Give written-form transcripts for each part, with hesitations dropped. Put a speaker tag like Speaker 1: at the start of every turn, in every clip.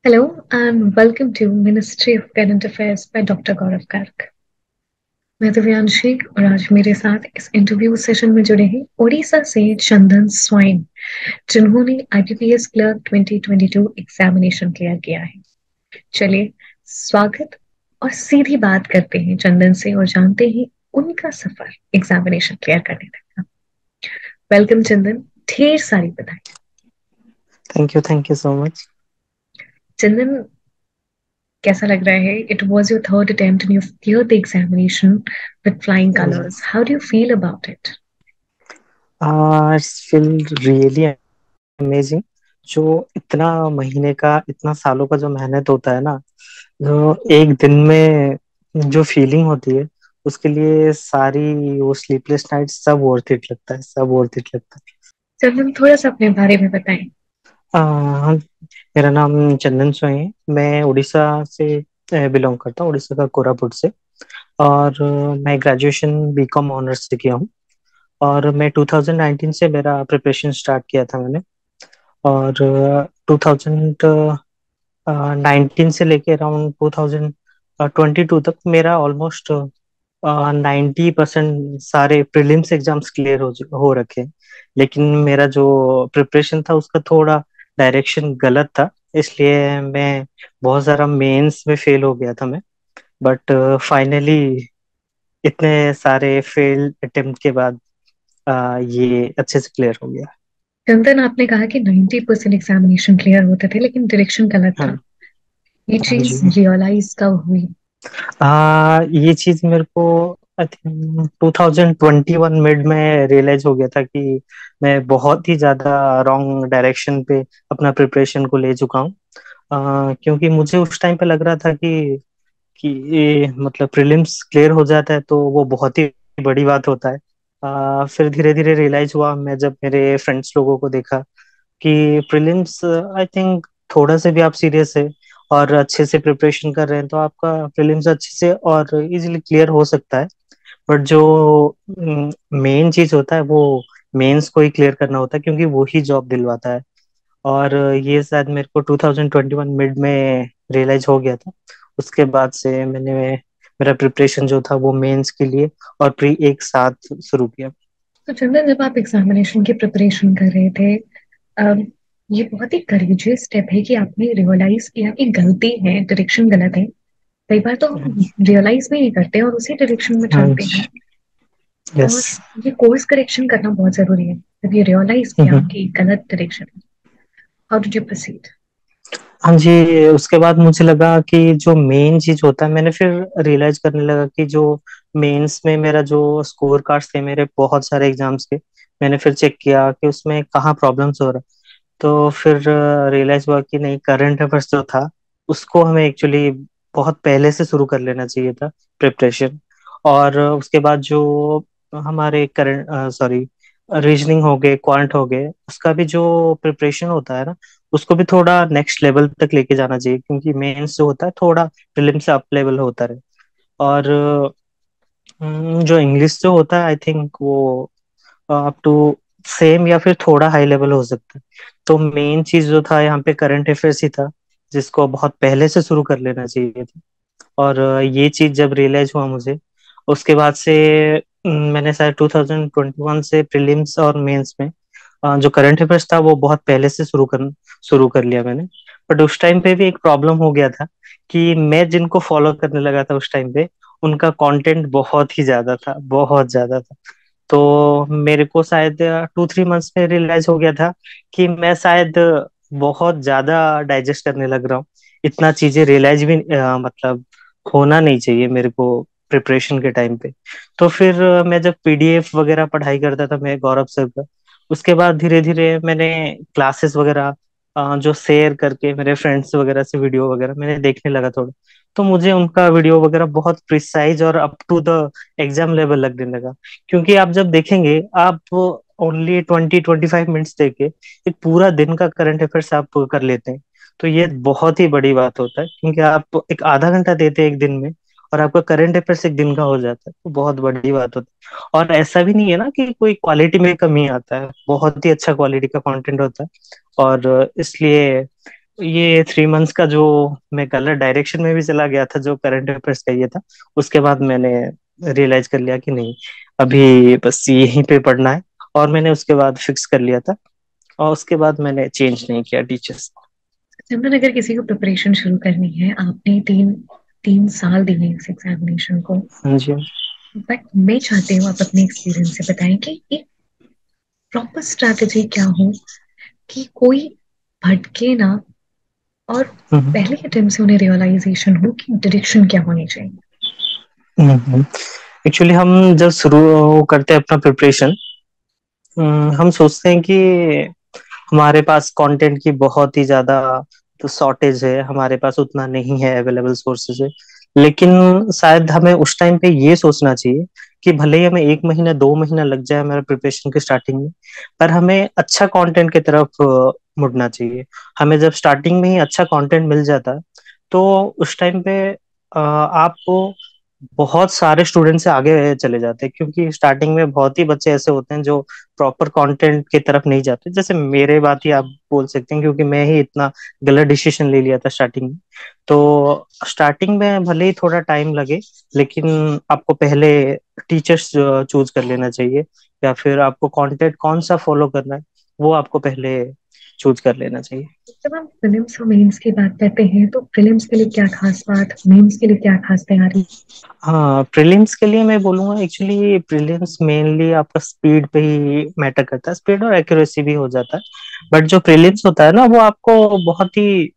Speaker 1: Hello and welcome to Ministry of Current Affairs by Dr. Gaurav Garg। मैं दिव्यांशी और आज मेरे साथ इस इंटरव्यू सेशन में जुड़े हैं ओडिशा से चंदन स्वाइन, जिन्होंने आईपीपीएस क्लर्क 2022 एग्जामिनेशन क्लियर किया है। चलिए स्वागत और सीधी बात करते हैं चंदन से और जानते हैं उनका सफर एग्जामिनेशन क्लियर करने तक का। वेलकम चंदन, ढेर सारी बधाई।
Speaker 2: Thank you so much.
Speaker 1: Chandan, कैसा लग रहा है? It was your third attempt and you cleared the examination with flying colors. How do you feel about it?
Speaker 2: Feel really amazing. जो इतना महीने का, इतना सालों का जो मेहनत होता है ना, जो एक दिन में जो फीलिंग होती है, उसके लिए सारी वो स्लीपलेस नाइट सब वर्थ इट लगता है, सब वर्थ इट लगता
Speaker 1: चंदन, थोड़ा सा अपने बारे में बताएं।
Speaker 2: है। मेरा नाम चंदन सोई है। मैं उड़ीसा से बिलोंग करता हूँ, उड़ीसा का कोरापुट से। और मैं ग्रेजुएशन बीकॉम ऑनर्स से किया हूँ। और मैं 2019 से मेरा प्रिपरेशन स्टार्ट किया था मैंने। और 2019 से लेके अराउंड 2022 तक मेरा ऑलमोस्ट 90% सारे प्रीलिम्स एग्जाम्स क्लियर हो रखे हैं। लेकिन मेरा जो प्रिपरेशन था उसका थोड़ा डायरेक्शन गलत था, इसलिए मैं बहुत सारा मेंस में फेल हो गया था मैं। बट फाइनली इतने सारे फेल्ड अटेम्प्ट के बाद ये अच्छे से क्लियर हो गया।
Speaker 1: चंदन, आपने कहा कि 90% एग्जामिनेशन क्लियर होते थे लेकिन डायरेक्शन गलत
Speaker 2: हाँ।
Speaker 1: था। ये
Speaker 2: हाँ
Speaker 1: चीज
Speaker 2: जी।
Speaker 1: रियलाइज कब हुई?
Speaker 2: ये चीज मेरे को आई थिंक 2021 मिड में रियलाइज हो गया था कि मैं बहुत ही ज्यादा रॉन्ग डायरेक्शन पे अपना प्रिपरेशन को ले चुका हूँ। क्योंकि मुझे उस टाइम पे लग रहा था कि ये मतलब प्रीलिम्स क्लियर हो जाता है तो वो बहुत ही बड़ी बात होता है। फिर धीरे धीरे रियलाइज हुआ, मैं जब मेरे फ्रेंड्स लोगों को देखा कि प्रीलिम्स आई थिंक थोड़ा से भी आप सीरियस है और अच्छे से प्रिपरेशन कर रहे हैं तो आपका प्रीलिम्स अच्छे से और इजीली क्लियर हो सकता है। बट जो मेन चीज होता है वो मेंस को ही क्लियर करना होता है, क्योंकि वो ही जॉब दिलवाता है। और ये शायद मेरे को 2021 मिड में रियलाइज हो गया था। उसके बाद से मैंने मेरा प्रिपरेशन जो था वो मेंस के लिए और प्री एक साथ शुरू किया।
Speaker 1: तो चंदन, जब आप एग्जामिनेशन की प्रिपरेशन कर रहे थे, अम, ये बहुत ही करेजियस स्टेप है कि आपने रियलाइज किया कि गलती है, डायरेक्शन गलत है। कई बार तो हम रियलाइज भी नहीं करते और उसी डायरेक्शन में
Speaker 2: हाँ
Speaker 1: चलते
Speaker 2: जी।
Speaker 1: हैं।
Speaker 2: यस।
Speaker 1: और ये कोर्स करेक्शन करना बहुत जरूरी है। जब ये रियलाइज किया कि गलत direction, how did you proceed?
Speaker 2: हाँ जी। उसके बाद मुझे लगा कि जो मेन चीज होता है, मैंने फिर रियलाइज करने लगा कि जो मेंस में मेरा जो स्कोर कार्ड्स थे मेरे बहुत सारे एग्जाम्स के, मैंने फिर चेक किया कि उसमें कहाँ प्रॉब्लम्स हो रहा। तो फिर रियलाइज हुआ कि नहीं, करंट अफेयर्स जो था उसको हमें एक्चुअली बहुत पहले से शुरू कर लेना चाहिए था प्रिपरेशन। और उसके बाद जो हमारे करंट सॉरी रीजनिंग हो गए, क्वांट हो गए, उसका भी जो प्रिपरेशन होता है ना, उसको भी थोड़ा नेक्स्ट लेवल तक लेके जाना चाहिए, क्योंकि मेंस जो होता है थोड़ा प्रीलिम्स से अप लेवल होता है। और जो इंग्लिश जो होता है आई थिंक वो अप टू सेम या फिर थोड़ा हाई लेवल हो सकता है। तो मेन चीज जो था यहाँ पे करंट अफेयर्स ही था, जिसको बहुत पहले से शुरू कर लेना चाहिए था। और ये चीज जब रियलाइज हुआ मुझे, उसके बाद से मैंने शायद 2021 से प्रीलिम्स और मेंस में जो करंट अफेयर्स था वो बहुत पहले से शुरू कर लिया मैंने। बट उस टाइम पे भी एक प्रॉब्लम हो गया था कि मैं जिनको फॉलो करने लगा था उस टाइम पे, उनका कंटेंट बहुत ही ज्यादा था, बहुत ज्यादा था। तो मेरे को शायद 2-3 मंथ्स में रियलाइज हो गया था कि मैं शायद बहुत ज्यादा डाइजेस्ट करने लग रहा हूँ। इतना चीजें रियलाइज भी मतलब होना नहीं चाहिए मेरे को प्रिपरेशन के टाइम पे। तो फिर मैं जब पीडीएफ वगैरह पढ़ाई करता था मैं गौरव सर का, उसके बाद धीरे धीरे मैंने क्लासेस वगैरह जो शेयर करके मेरे फ्रेंड्स वगैरह से वीडियो वगैरह मैंने देखने लगा थोड़ा। तो मुझे उनका वीडियो वगैरह बहुत प्रिसाइज और up to the exam level लगने लगा। क्योंकि आप जब देखेंगे, आप ओनली 20-25 मिनट्स देके एक पूरा दिन का करंट अफेयर्स आप कर लेते हैं, तो ये बहुत ही बड़ी बात होता है। क्योंकि आप एक आधा घंटा देते हैं एक दिन में और आपका करंट अफेयर्स एक दिन का हो जाता है, तो बहुत बड़ी बात होती है। और ऐसा भी नहीं है ना कि कोई क्वालिटी में कमी आता है, बहुत ही अच्छा क्वालिटी का कंटेंट होता है। और इसलिए ये 3 मंथ्स का जो मैं गलत डायरेक्शन में भी चला गया था, जो करंट अफेयर्स का ये था, उसके बाद मैंने रियलाइज कर लिया कि नहीं, अभी बस यहीं पे पढ़ना है। और मैंने उसके बाद फिक्स कर लिया था, और उसके बाद मैंने चेंज नहीं किया टीचर्स।
Speaker 1: चंदन, अगर किसी को प्रिपरेशन शुरू करनी है, आपने तीन तीन साल दिए इस एग्जामिनेशन को,
Speaker 2: हाँ जी।
Speaker 1: बट मैं चाहती हूँ आप अपने एक्सपीरियंस से बताएं कि एक प्रॉपर स्ट्रैटेजी क्या हो कि कोई भटके ना, और पहले अटेम्प्ट से उन्हें रियलाइजेशन हो कि डायरेक्शन क्या होनी चाहिए।
Speaker 2: एक्चुअली हम जब शुरू करते हैं अपना प्रिपरेशन, हम सोचते हैं कि हमारे पास कंटेंट की बहुत ही ज्यादा तो शॉर्टेज है, हमारे पास उतना नहीं है, अवेलेबल सोर्सेज है। लेकिन शायद हमें उस टाइम पे ये सोचना चाहिए कि भले ही हमें 1 महीना 2 महीना लग जाए हमारे प्रिपरेशन के स्टार्टिंग में, पर हमें अच्छा कंटेंट की तरफ मुड़ना चाहिए। हमें जब स्टार्टिंग में ही अच्छा कंटेंट मिल जाता है, तो उस टाइम पे आपको बहुत सारे स्टूडेंट से आगे चले जाते हैं, क्योंकि स्टार्टिंग में बहुत ही बच्चे ऐसे होते हैं जो प्रॉपर कंटेंट की तरफ नहीं जाते। जैसे मेरे बात ही आप बोल सकते हैं, क्योंकि मैं ही इतना गलत डिसीजन ले लिया था स्टार्टिंग में। तो स्टार्टिंग में भले ही थोड़ा टाइम लगे, लेकिन आपको पहले टीचर्स चूज कर लेना चाहिए, या फिर आपको कंटेंट कौन सा फॉलो करना है वो आपको पहले चूज कर लेना चाहिए।
Speaker 1: जब हम प्रीलिम्स और मेंस की बात करते हैं, तो प्रीलिम्स के लिए क्या खास बात, मेंस के लिए क्या खास तैयारी।
Speaker 2: हाँ, प्रीलिम्स के लिए मैं बोलूंगा, एक्चुअली प्रीलिम्स मेनली आपका स्पीड पे ही मैटर करता है, स्पीड और एक्यूरेसी भी हो जाता है। बट जो प्रीलिम्स होता है ना, वो आपको बहुत ही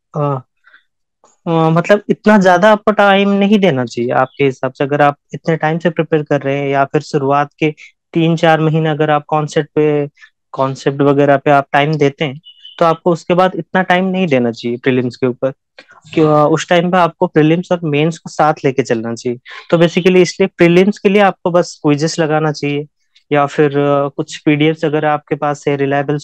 Speaker 2: मतलब इतना ज्यादा आपको टाइम नहीं देना चाहिए आपके हिसाब से। अगर आप इतने टाइम से प्रिपेयर कर रहे हैं, या फिर शुरुआत के 3-4 महीने अगर आप कॉन्सेप्ट वगैरह पे आप टाइम देते हैं, तो आपको उसके बाद इतना टाइम नहीं देना चाहिए प्रीलिम्स के ऊपर। कि उस टाइम पे आपको प्रीलिम्स और मेंस को साथ लेके चलना चाहिए। तो बेसिकली इसलिए प्रीलिम्स के लिए आपको बस क्विजेस लगाना चाहिए, या फिर कुछ पीडीएफ्स अगर आपके पास है रिलायबल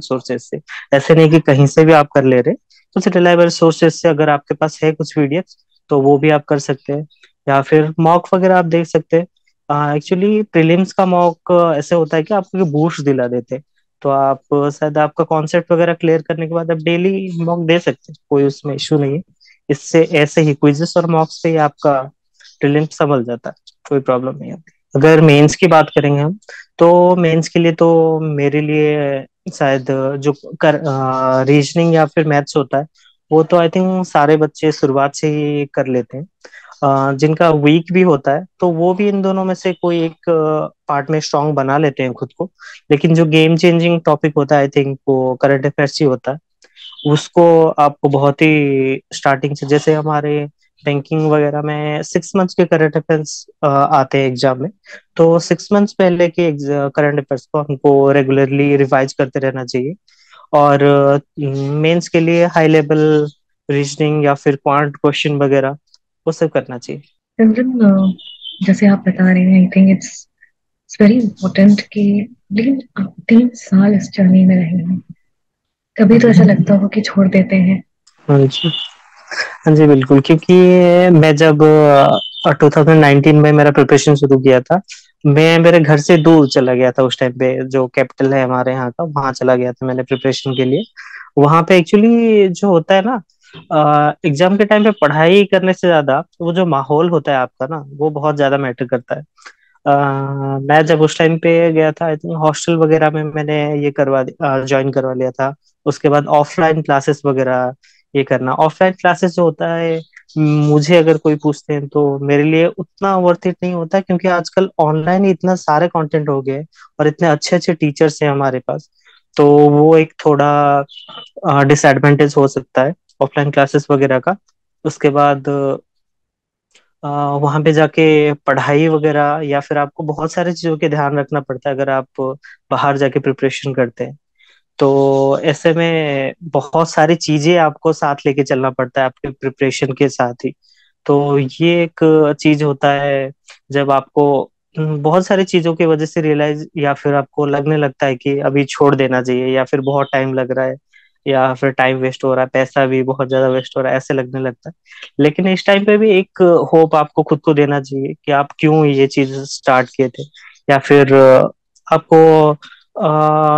Speaker 2: सोर्सेस से। ऐसे नहीं कि कहीं से भी आप कर ले रहे, कुछ रिलायबल सोर्सेज से अगर आपके पास है कुछ पीडीएफ, तो वो भी आप कर सकते हैं। या फिर मॉक वगैरह आप देख सकते हैं। एक्चुअली प्रीलिम्स का मॉक ऐसे होता है कि आपको बूस्ट दिला देते हैं। तो आप शायद आपका कॉन्सेप्ट वगैरह क्लियर करने के बाद आप डेली मॉक दे सकते हैं, कोई उसमें इशू नहीं है। इससे ऐसे ही क्विजेस और मॉक्स से ही आपका प्रीलिम्स संभल जाता है, कोई प्रॉब्लम नहीं आती। अगर मेंस की बात करेंगे हम, तो मेंस के लिए तो मेरे लिए शायद जो कर रीजनिंग या फिर मैथ्स होता है, वो तो आई थिंक सारे बच्चे शुरुआत से ही कर लेते हैं। जिनका वीक भी होता है, तो वो भी इन दोनों में से कोई एक पार्ट में स्ट्रांग बना लेते हैं खुद को। लेकिन जो गेम चेंजिंग टॉपिक होता है, आई थिंक वो करंट अफेयर्स ही होता है। उसको आपको बहुत ही स्टार्टिंग से, जैसे हमारे बैंकिंग वगैरह में 6 मंथ्स के करंट अफेयर्स आते हैं एग्जाम में, तो 6 मंथ्स पहले के करंट अफेयर्स को हमको रेगुलरली रिवाइज करते रहना चाहिए। और मेंस के लिए हाई लेवल रीजनिंग या फिर क्वांट क्वेश्चन वगैरह वो सब करना चाहिए।
Speaker 1: चंदन, जैसे आप बता रहे हैं, I think it's very important कि, लेकिन आप 3 साल इस जर्नी में रहे हैं, कभी तो ऐसा लगता होगा कि छोड़ देते हैं।
Speaker 2: हाँ जी। हाँ जी, बिल्कुल। क्योंकि मैं जब 2019 में मेरा प्रिपरेशन शुरू किया था, मैं मेरे घर से दूर चला गया था उस टाइम पे, जो कैपिटल है हमारे यहाँ का, वहां चला गया था मैंने प्रिपरेशन के लिए। वहां पे एक्चुअली जो होता है ना, एग्जाम के टाइम पे पढ़ाई करने से ज्यादा वो जो माहौल होता है आपका ना, वो बहुत ज्यादा मैटर करता है। मैं जब उस टाइम पे गया था, आई थिंक हॉस्टल वगैरह में मैंने ये ज्वाइन करवा लिया था। उसके बाद ऑफलाइन क्लासेस वगैरह ये करना। ऑफलाइन क्लासेस जो होता है, मुझे अगर कोई पूछते हैं तो मेरे लिए उतना वर्थ इट नहीं होता, क्योंकि आजकल ऑनलाइन ही इतना सारे कंटेंट हो गए हैं, और इतने अच्छे अच्छे टीचर्स हैं हमारे पास। तो वो एक थोड़ा डिसएडवांटेज हो सकता है ऑफलाइन क्लासेस वगैरह का। उसके बाद वहां पे जाके पढ़ाई वगैरह, या फिर आपको बहुत सारी चीजों के ध्यान रखना पड़ता है अगर आप बाहर जाके प्रिपरेशन करते हैं। तो ऐसे में बहुत सारी चीजें आपको साथ लेके चलना पड़ता है आपके प्रिपरेशन के साथ ही। तो ये एक चीज होता है, जब आपको बहुत सारी चीजों की वजह से रियलाइज, या फिर आपको लगने लगता है कि अभी छोड़ देना चाहिए, या फिर बहुत टाइम लग रहा है, या फिर टाइम वेस्ट हो रहा है, पैसा भी बहुत ज्यादा वेस्ट हो रहा है, ऐसे लगने लगता है। लेकिन इस टाइम पे भी एक होप आपको खुद को देना चाहिए कि आप क्यों ये चीज स्टार्ट किए थे। या फिर आपको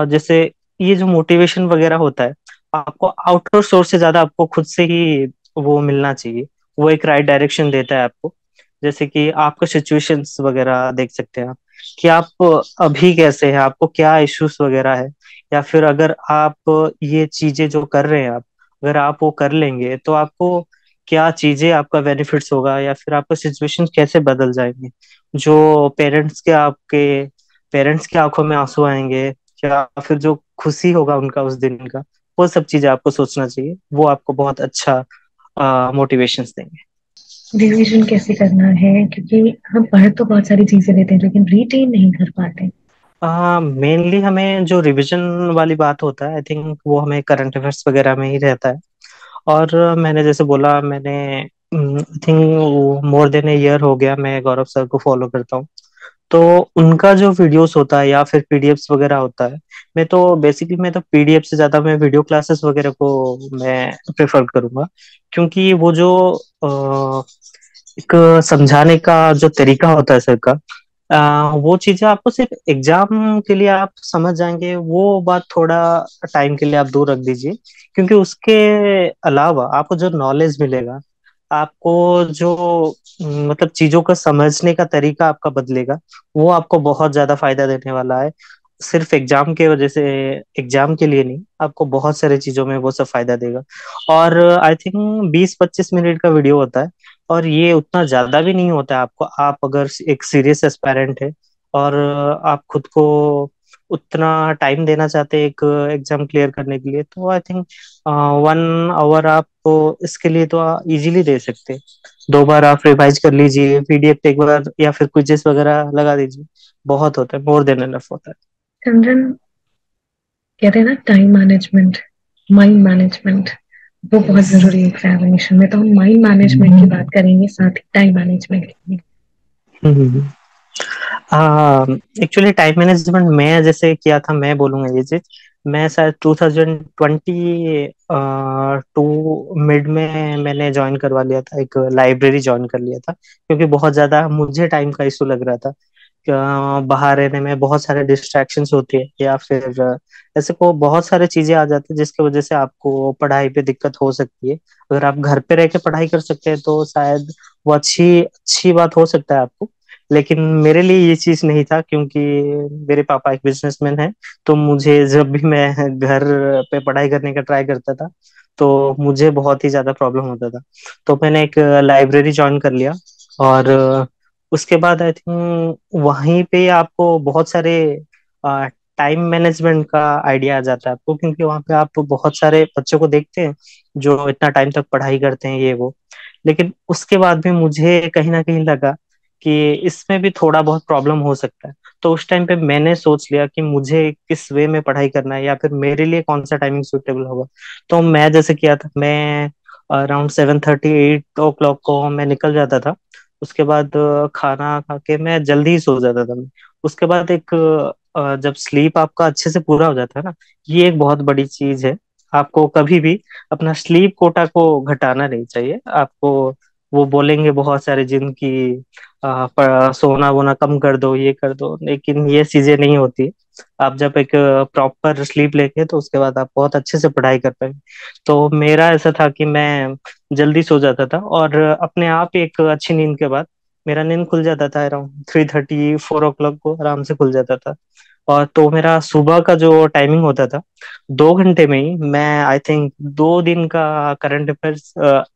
Speaker 2: जैसे ये जो मोटिवेशन वगैरह होता है, आपको आउटर सोर्स से ज्यादा आपको खुद से ही वो मिलना चाहिए। वो एक राइट डायरेक्शन देता है आपको। जैसे कि आपका सिचुएशंस वगैरह देख सकते हैं आप, कि आप अभी कैसे हैं, आपको क्या इश्यूज वगैरह है, या फिर अगर आप ये चीजें जो कर रहे हैं आप, अगर आप वो कर लेंगे तो आपको क्या चीजें आपका बेनिफिट्स होगा, या फिर आपका सिचुएशन कैसे बदल जाएंगे। जो पेरेंट्स के आंखों में आंसू आएंगे, या फिर जो खुशी होगा उनका उस दिन का, वो सब चीजें आपको सोचना चाहिए। वो आपको बहुत अच्छा मोटिवेशंस देंगे।
Speaker 1: रिवीजन कैसे करना है, क्योंकि हम पढ़ तो बहुत सारी चीजें लेते हैं लेकिन रिटेन नहीं कर पाते।
Speaker 2: मेनली हमें जो रिवीजन वाली बात होता है, आई थिंक वो हमें करंट अफेयर्स वगैरह में ही रहता है। और मैंने जैसे बोला, मैंने I think more than a year हो गया मैं गौरव सर को फॉलो करता हूँ। तो उनका जो वीडियोस होता है या फिर पीडीएफ्स वगैरह होता है, मैं तो पीडीएफ से ज्यादा मैं वीडियो क्लासेस वगैरह को मैं प्रेफर करूंगा। क्योंकि वो जो एक समझाने का जो तरीका होता है सर का, वो चीजें आपको सिर्फ एग्जाम के लिए आप समझ जाएंगे, वो बात थोड़ा टाइम के लिए आप दूर रख दीजिए। क्योंकि उसके अलावा आपको जो नॉलेज मिलेगा, आपको जो मतलब चीजों का समझने का तरीका आपका बदलेगा, वो आपको बहुत ज्यादा फायदा देने वाला है। सिर्फ एग्जाम के वजह से, एग्जाम के लिए नहीं, आपको बहुत सारे चीजों में वो सब फायदा देगा। और आई थिंक 20-25 मिनट का वीडियो होता है, और ये उतना ज्यादा भी नहीं होता है। आपको, आप अगर एक सीरियस एस्पायरेंट है और आप खुद को उतना टाइम देना चाहते हैं एक एग्जाम क्लियर करने के लिए, तो आई थिंक 1 आवर आप इसके लिए तो इजीली दे सकते हैं। 2 बार आप रिवाइज कर लीजिए, पीडीएफ एक बार या फिर क्विजेस वगैरह लगा दीजिए, बहुत होता है, मोर देन एनफ होता है।
Speaker 1: चंद्रन, कहते हैं ना टाइम मैनेजमेंट, माइंड मैनेजमेंट, वो बहुत जरूरी है एग्जामिनेशन में। तो हम माइंड मैनेजमेंट की बात करेंगे साथ ही टाइम मैनेजमेंट की भी।
Speaker 2: हम्म। हाँ, एक्चुअली टाइम मैनेजमेंट मैं जैसे किया था, मैं बोलूंगा ये चीज। मैं शायद 2020 टू मिड में मैंने ज्वाइन करवा लिया था, एक लाइब्रेरी ज्वाइन कर लिया था। क्योंकि बहुत ज्यादा मुझे टाइम का इशू लग रहा था कि बाहर रहने में बहुत सारे डिस्ट्रैक्शंस होती है, या फिर ऐसे को बहुत सारे चीजें आ जाती है जिसकी वजह से आपको पढ़ाई पे दिक्कत हो सकती है। अगर आप घर पे रह के पढ़ाई कर सकते हैं तो शायद वो अच्छी अच्छी बात हो सकता है आपको। लेकिन मेरे लिए ये चीज नहीं था, क्योंकि मेरे पापा एक बिजनेसमैन है। तो मुझे जब भी मैं घर पे पढ़ाई करने का ट्राई करता था, तो मुझे बहुत ही ज्यादा प्रॉब्लम होता था। तो मैंने एक लाइब्रेरी ज्वाइन कर लिया। और उसके बाद आई थिंक वहीं पे आपको बहुत सारे टाइम मैनेजमेंट का आइडिया आ जाता है आपको। क्योंकि वहाँ पे आप बहुत सारे बच्चों को देखते हैं जो इतना टाइम तक पढ़ाई करते हैं, ये वो। लेकिन उसके बाद भी मुझे कहीं ना कहीं लगा कि इसमें भी थोड़ा बहुत प्रॉब्लम हो सकता है। तो उस टाइम पे मैंने सोच लिया कि मुझे किस वे में पढ़ाई करना है, या फिर मेरे लिए कौन सा टाइमिंग सुटेबल होगा। तो मैं जैसे किया था, मैं अराउंड 7:30-8 o'clock को मैं निकल जाता था। उसके बाद खाना खा के मैं जल्दी ही सो जाता था मैं। उसके बाद एक जब स्लीप आपका अच्छे से पूरा हो जाता है ना, ये एक बहुत बड़ी चीज है। आपको कभी भी अपना स्लीप कोटा को घटाना नहीं चाहिए आपको। वो बोलेंगे बहुत सारे जिन की सोना वोना कम कर दो, ये कर दो, लेकिन ये चीजें नहीं होती। आप जब एक प्रॉपर स्लीप लेके, तो उसके बाद आप बहुत अच्छे से पढ़ाई कर पाएंगे। तो मेरा ऐसा था कि मैं जल्दी सो जाता था, और अपने आप ही एक अच्छी नींद के बाद मेरा नींद खुल जाता था। अराउंड 3:30-4 o'clock को आराम से खुल जाता था। और तो मेरा सुबह का जो टाइमिंग होता था, 2 घंटे में ही मैं आई थिंक 2 दिन का करंट अफेयर्स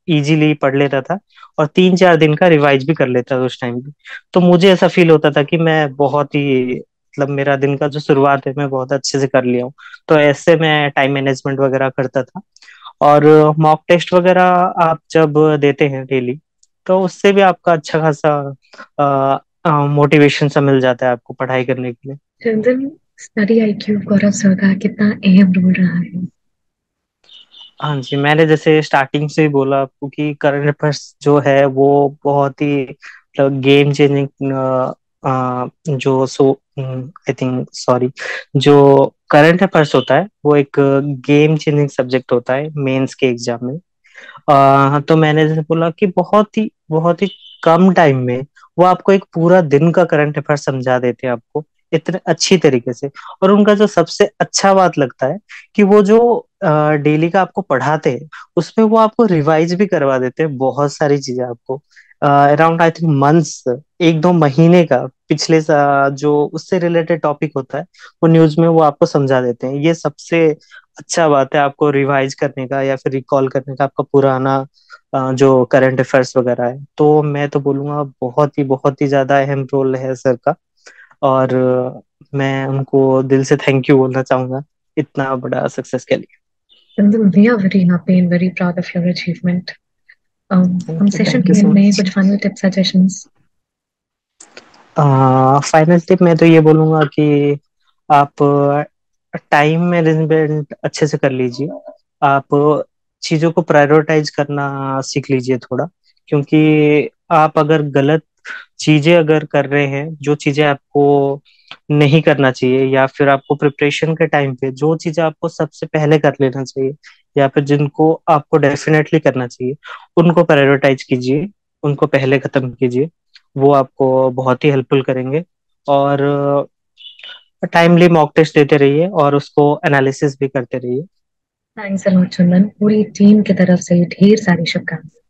Speaker 2: इजीली पढ़ लेता था। और 3-4 दिन का रिवाइज भी कर लेता था उस टाइम पे। तो मुझे ऐसा फील होता था कि मैं बहुत ही, मतलब मेरा दिन का जो शुरुआत है मैं बहुत अच्छे से कर लिया हूँ। तो ऐसे मैं टाइम मैनेजमेंट वगैरह करता था। और मॉक टेस्ट वगैरह आप जब देते हैं डेली, तो उससे भी आपका अच्छा खासा मोटिवेशन सा मिल जाता है आपको पढ़ाई करने के लिए।
Speaker 1: चंदन, स्टडी आईक्यू गौरव सर का कितना अहम रोल रहा है?
Speaker 2: हाँ जी, मैंने जैसे स्टार्टिंग से ही बोला आपको कि करंट अफेयर्स जो है वो बहुत ही मतलब गेम चेंजिंग, जो सो आई थिंक सॉरी, जो करंट अफेयर्स होता है वो एक गेम चेंजिंग सब्जेक्ट होता है मेंस के एग्जाम में। तो मैंने जैसे बोला कि बहुत ही कम टाइम में वो आपको एक पूरा दिन का करंट अफेयर समझा देते हैं आपको। इतने अच्छी तरीके से। और उनका जो सबसे अच्छा बात लगता है कि वो जो डेली का आपको पढ़ाते हैं उसमें वो आपको रिवाइज भी करवा देते हैं बहुत सारी चीजें आपको, अराउंड आई थिंक मंथ्स, एक दो महीने का पिछले जो उससे रिलेटेड टॉपिक होता है वो न्यूज में वो आपको समझा देते हैं। ये सबसे अच्छा बात है आपको रिवाइज करने का या फिर रिकॉल करने का, आपका पुराना जो करंट अफेयर्स वगैरह है। तो मैं तो बोलूंगा बहुत ही ज्यादा अहम रोल है सर का। और मैं उनको दिल से थैंक यू बोलना चाहूंगा इतना बड़ा सक्सेस के लिए।
Speaker 1: Kundan, we are very happy and very proud of your achievement. हम सेशन
Speaker 2: थैंक यू
Speaker 1: के
Speaker 2: सो
Speaker 1: end में
Speaker 2: मच।
Speaker 1: कुछ final tip suggestions.
Speaker 2: Final tip मैं तो ये बोलूंगा कि आप टाइम मैनेजमेंट अच्छे से कर लीजिए। आप चीजों को प्रायोरिटाइज करना सीख लीजिए थोड़ा, क्योंकि आप अगर गलत चीजें अगर कर रहे हैं, जो चीजें आपको नहीं करना चाहिए, या फिर आपको प्रिपरेशन के टाइम पे जो चीजें आपको सबसे पहले कर लेना चाहिए या फिर जिनको आपको डेफिनेटली करना चाहिए, उनको प्रायोरिटाइज कीजिए, उनको पहले खत्म कीजिए। वो आपको बहुत ही हेल्पफुल करेंगे। और टाइमली मॉक टेस्ट देते रहिए और उसको एनालिसिस भी करते रहिए।
Speaker 1: थैंक्स अ लॉट चंदन, पूरी टीम की तरफ से ढेर सारी शुभकामनाएं।